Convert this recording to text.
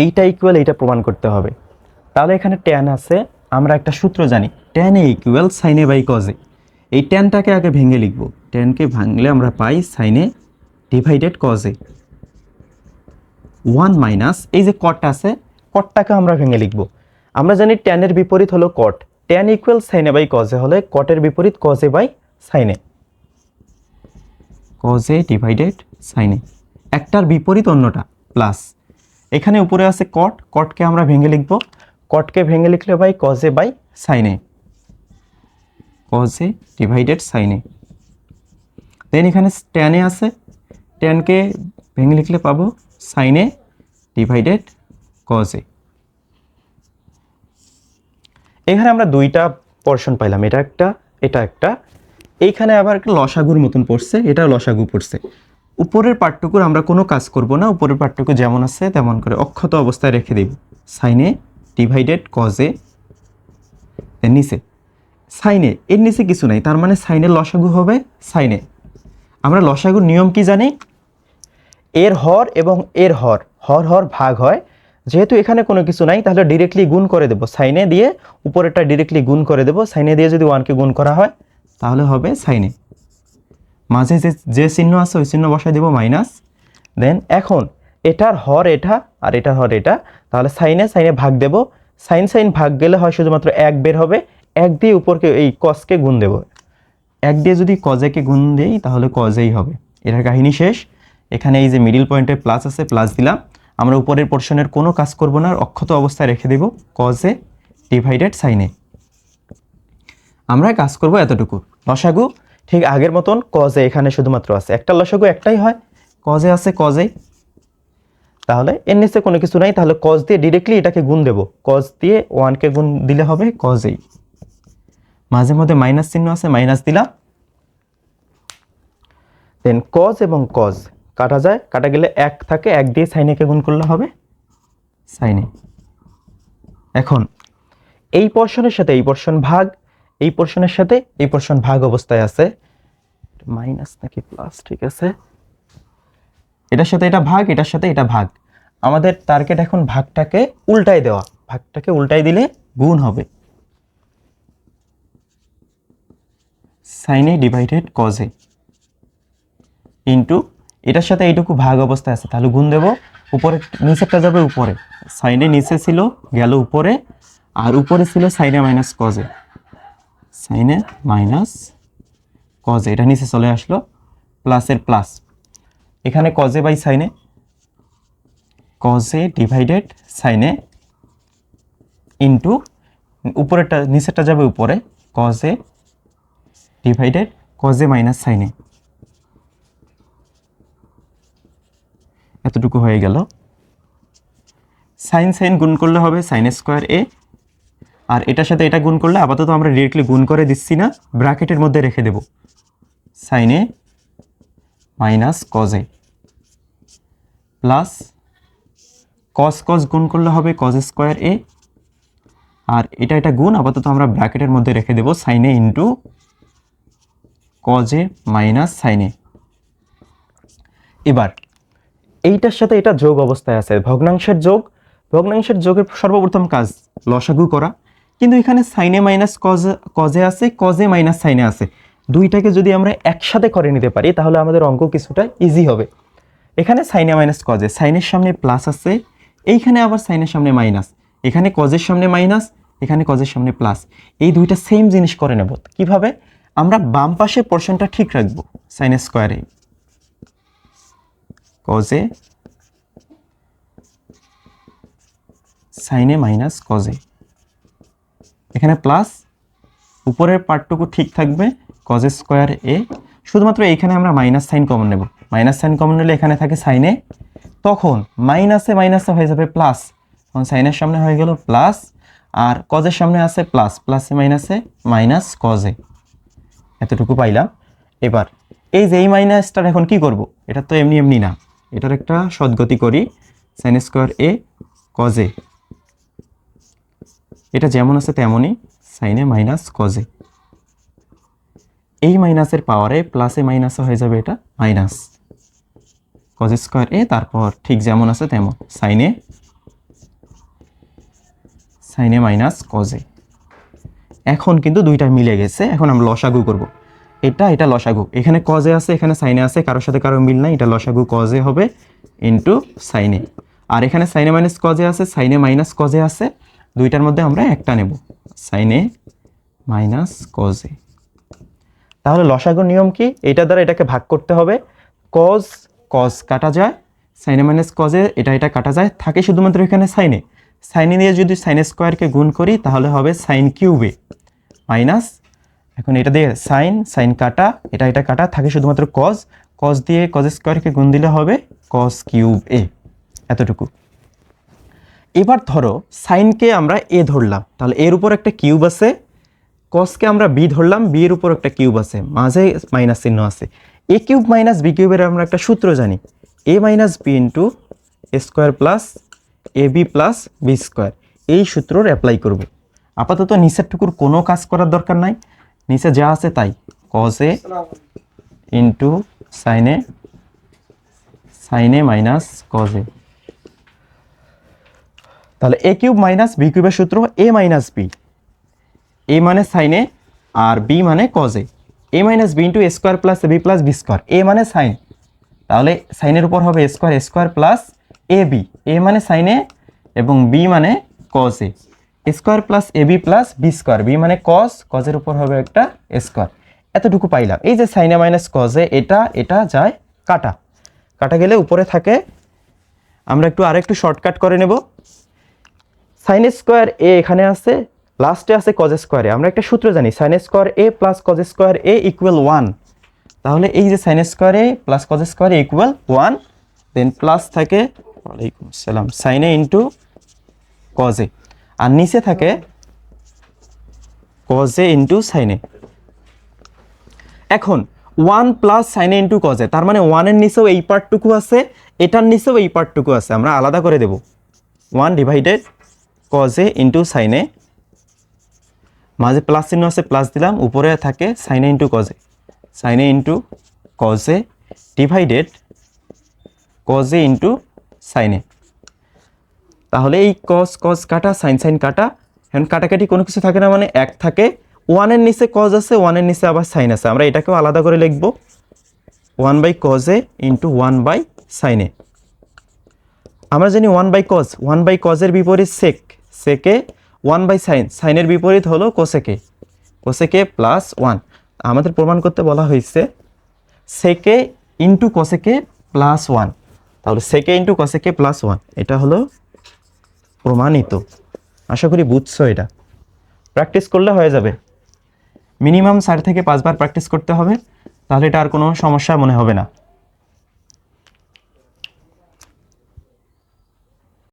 এইটা ইকুয়াল এইটা প্রমাণ করতে হবে। তাহলে এখানে ট্যান আছে, আমরা একটা সূত্র জানি, tan A equal sine A by cos A. এই ট্যানটাকে আগে ভেঙে লিখব, ট্যানকে ভাঙলে আমরা পাই sine A divided cos A, 1 minus এই যে কটটা আছে, কটটাকে আমরা ভেঙে লিখব। আমরা জানি ট্যানের বিপরীত হলো cot, tan equal sine A by cos A হলে কটের বিপরীত cos A by sine A, cos A divided sine A, একটার বিপরীত অন্যটা প্লাস। এখানে উপরে আছে কট, কটকে আমরা ভেঙে লিখব, কটকে ভেঙে লিখলে by cos A by sine A, cos A divided sine A. Then এখানে ট্যান এ আছে, ট্যানকে ভেঙে লিখলে পাবো sine A divided cos A. এখানে আমরা দুইটা পোরশন পাইলাম, এটা একটা এটা একটা। এইখানে আবার একটা লসাগুর মতন পড়ছে, এটা লসাগু পড়ছে। উপরের পার্টটুকুর আমরা কোনো কাজ করব না, উপরের পার্টটুকু যেমন আছে তেমন করে অক্ষত অবস্থায় রেখে দেব, sine A divided cos A. নিচে সাইনে, এর নিচে কিছু নাই, তার মানে সাইনের লসাগু হবে সাইনে। আমরা লসাগুর নিয়ম কি জানি, এর হর এবং এর হর, হর হর ভাগ হয়। যেহেতু এখানে কোনো কিছু নাই তাহলে ডিরেক্টলি গুণ করে দেব, সাইনে দিয়ে উপরেরটা ডিরেক্টলি গুণ করে দেব। সাইনে দিয়ে যদি 1কে গুণ করা হয় তাহলে হবে সাইনে, মাঝে যে চিহ্ন আছে ওই চিহ্ন বসাই দেব মাইনাস। দেন এখন এটার হর এটা আর এটার হর এটা, তাহলে সাইনে সাইনে ভাগ দেব, সাইন সাইন ভাগ গেলে হয় শুধুমাত্র 1 বের হবে, 1 দিয়ে উপরকে এই কসকে গুণ দেব, 1 দিয়ে যদি কজেকে গুণ দেই তাহলে কজেই হবে। এটার কাহিনী শেষ। এখানে এই যে মিডিল পয়েন্টে প্লাস আছে, প্লাস দিলাম। আমরা উপরের পোর্শনের কোনো কাজ করব না, অক্ষত অবস্থায় রেখে দেব, কজে ডিভাইডেড সাইনে। আমরা কাজ করব এতটুকু, লসাগু ঠিক আগের মতন কজে এখানে শুধুমাত্র আছে, একটা লসাগু একটাই হয়, কজে আছে কজেই। তাহলে এর নিচে কোনো কিছু নাই, তাহলে কজ দিয়ে ডিরেক্টলি এটাকে গুণ দেব, কজ দিয়ে 1কে গুণ দিলে হবে কজেই। মাঝে মধ্যে মাইনাস চিহ্ন আছে, মাইনাস দিলাম। দেন কজ এবং কজ কাটা যায়, কাটা গেলে 1 থাকে, 1 দিয়ে সাইনেকে গুণ করলে হবে সাইনে। এখন এই পোরশনের সাথে এই পোরশন ভাগ, এই পোরশনের সাথে এই পোরশন ভাগ অবস্থায় আছে, মাইনাস নাকি প্লাস, ঠিক আছে, এটার সাথে এটা ভাগ, এটার সাথে এটা ভাগ। আমাদের টার্গেট এখন ভাগটাকে উল্টাই দেওয়া, ভাগটাকে উল্টাই দিলে গুণ হবে, সাইনে ডিভাইডেড কজে ইন্টু এটার সাথে এইটুকু ভাগ অবস্থায় আছে তাহলে গুণ দেব, উপরে নিচেরটা যাবে উপরে, সাইনে নিচে ছিল গেল উপরে, আর উপরে ছিল সাইনে মাইনাস কজে, সাইনে মাইনাস কজে, এটা নিচে চলে আসলো, প্লাসের প্লাস। এখানে কজে বাই সাইনে, কজে ডিভাইডেড সাইনে ইন্টু উপরেরটা নিচেরটা যাবে উপরে, কজে ডিভাইডেড কজে মাইনাস সাইনে। এতটুকু হয়ে গেল। সাইন সাইন গুণ করলে হবে সাইন স্কোয়ার এ, আর এটার সাথে এটা গুণ করলে আপাতত আমরা ডিরেক্টলি গুণ করে দিচ্ছি না, ব্র্যাকেটের মধ্যে রেখে দেব, sine A minus cos A plus cos cos গুণ করলে হবে কজ স্কোয়ার এ, আর এটা এটা গুণ আপাতত আমরা ব্র্যাকেটের মধ্যে রেখে দেব, sine A into cos A minus sine A. এবার এইটার সাথে এটা যোগ অবস্থায় আছে, ভগ্নাংশের যোগ, ভগ্নাংশের যোগের সর্বপ্রথম কাজ লসাগু করা, কিন্তু এখানে সাইনে মাইনাস কজে আছে, কজে মাইনাস সাইনে আছে, দুইটাকে যদি আমরা একসাথে করে নিতে পারি তাহলে আমাদের অঙ্ক কিছুটা ইজি হবে। এখানে সাইনে মাইনাস কজে, সাইনের সামনে প্লাস আছে, এইখানে আবার সাইনের সামনে মাইনাস, এখানে কজের সামনে মাইনাস, এখানে কজের সামনে প্লাস, এই দুইটা সেম জিনিস করে নেব। কিভাবে? আমরা বাম পাশে পোরশনটা ঠিক রাখবো, সাইন স্কোয়ারে কজে সাইনে মাইনাস কজে, এখানে প্লাস, উপরের পার্টটুকু ঠিক থাকবে কজ স্কোয়ার এ, শুধুমাত্র এইখানে আমরা মাইনাস সাইন কমন নেব, মাইনাস সাইন কমন নিলে এখানে থাকে সাইনে, তখন মাইনাসে মাইনাসে হয়ে যাবে প্লাস, তখন সাইনের সামনে হয়ে গেল প্লাস, আর কজের সামনে আছে প্লাস, প্লাসে মাইনাসে মাইনাস কজে, এতটুকু পাইলাম। এবার এই যে এই মাইনাসটার এখন কি করব, এটা তো এমনি এমনি না, এটার একটা সদ্গতি করি, সাইন স্কোয়ার এ কজে, এটা যেমন আছে তেমনই সাইনে মাইনাস কজে, এই মাইনাসের পাওয়ারে প্লাসে মাইনাসে হয়ে যাবে এটা মাইনাস কজ স্কোয়ার এ, তারপর ঠিক যেমন আছে তেমন সাইনে সাইনে মাইনাস কজে। এখন কিন্তু দুইটা মিলে গেছে, এখন আমরা লসাগু করব। এটা লসাগু, এখানে কজে আছে এখানে সাইনে আছে, কারোর সাথে কারো মিল নাই, এটা লসাগু কজে হবে ইন্টু সাইনে। আর এখানে সাইনে মাইনাস কজে আছে, সাইনে মাইনাস কজে আছে, দুইটার মধ্যে আমরা একটা নেব, সাইনে মাইনাস কজে। তাহলে লসাগুর নিয়ম কি? এটা দ্বারা এটাকে ভাগ করতে হবে, কজ কজ কাটা যায়, সাইনে মাইনাস কজে এটা কাটা যায়, থাকে শুধুমাত্র এখানে সাইনে। সাইনে দিয়ে যদি সাইন স্কোয়ারকে গুণ করি তাহলে হবে সাইন কিউবে মাইনাস, এখন এটা দিয়ে সাইন কাটা, এটা কাটা, থাকে শুধুমাত্র কজ, কজ দিয়ে কজ স্কোয়ারকে গুণ দিলে হবে কজ কিউব এ, এতটুকু। এবার ধরো সাইনকে আমরা এ ধরলাম, তাহলে এর উপর একটা কিউব আছে, কসকে আমরা বি ধরলাম, বি এর উপর একটা কিউব আছে, মাঝে মাইনাস চিহ্ন আছে। এ কিউব মাইনাস বি কিউবের আমরা একটা সূত্র জানি, এ minus B into A square plus A B plus B square. এই সূত্রর অ্যাপ্লাই করব। আপাতত নিচের টুকুর কোনো কাজ করার দরকার নাই, নিচে যা আছে তাই, কজ এ ইন্টু সাইনে মাইনাস কজ এ। তাহলে এ কিউব মাইনাস বি কিউবের সূত্র এ মাইনাস বি, এ মানে সাইনে আর বি মানে কজে, A minus B into A square plus A B plus B square. A মানে সাইন, তাহলে সাইনের উপর হবে square plus A B, A মানে সাইনে এবং বি মানে কজে, square plus A B plus B square, B মানে কজ, কজের উপর হবে একটা স্কোয়ার। এতটুকু পাইলাম। এই যে সাইনে মাইনাস কজে, এটা যায় কাটা গেলে উপরে থাকে, আমরা আরেকটু শর্টকাট করে নেব। সাইন স্কোয়ার এ এখানে আছে, লাস্টে আছে কজ স্কোয়ারে, আমরা একটা সূত্র জানি, সাইন স্কোয়ার এ প্লাস কজ স্কোয়ার এ ইকুয়াল 1। তাহলে এই যে সাইন স্কোয়ার এ প্লাস কজ স্কোয়ার এ ইকুয়াল 1, দেন প্লাস থাকে ওয়ালাইকুম আসসালাম সাইনে ইন্টু কজে, আর নিচে থাকে কজে ইন্টু সাইনে। এখন 1 প্লাস সাইনে ইন্টু কজে, তার মানে 1 এর নিচেও এই পার্টটুকু আছে, এটার নিচেও এই পার্টটুকু আছে, আমরা আলাদা করে দেব। 1 ডিভাইডেড কজে ইন্টু সাইনে, মাঝে প্লাস চিহ্ন আছে প্লাস দিলাম, উপরে থাকে সাইনে ইন্টু কজে ডিভাইডেড কজে ইন্টু সাইনে। তাহলে এই কজ কাটা সাইন কাটা, এখন কাটাকাটি কোনো কিছু থাকে না, মানে এক থাকে, 1 এর নিচে কজ আছে, 1 এর নিচে আবার সাইন আছে, আমরা এটাকেও আলাদা করে লিখব 1 বাই কজে ইন্টু 1 বাই সাইনে। আমরা জানি 1 বাই কজের বিপরীত সেকে 1 বাই সাইনের বিপরীত হলো কোসেকে প্লাস 1। আমাদের প্রমাণ করতে বলা হয়েছে সেকে ইন্টু কোসেকে প্লাস 1, তাহলে সেকে ইন্টু কোসেকে প্লাস 1, এটা হলো প্রমাণিত। আশা করি বুঝছো, এটা প্র্যাকটিস করলে হয়ে যাবে, মিনিমাম 4 থেকে 5 বার প্র্যাকটিস করতে হবে, তাহলে এটা আর কোনো সমস্যা মনে হবে না।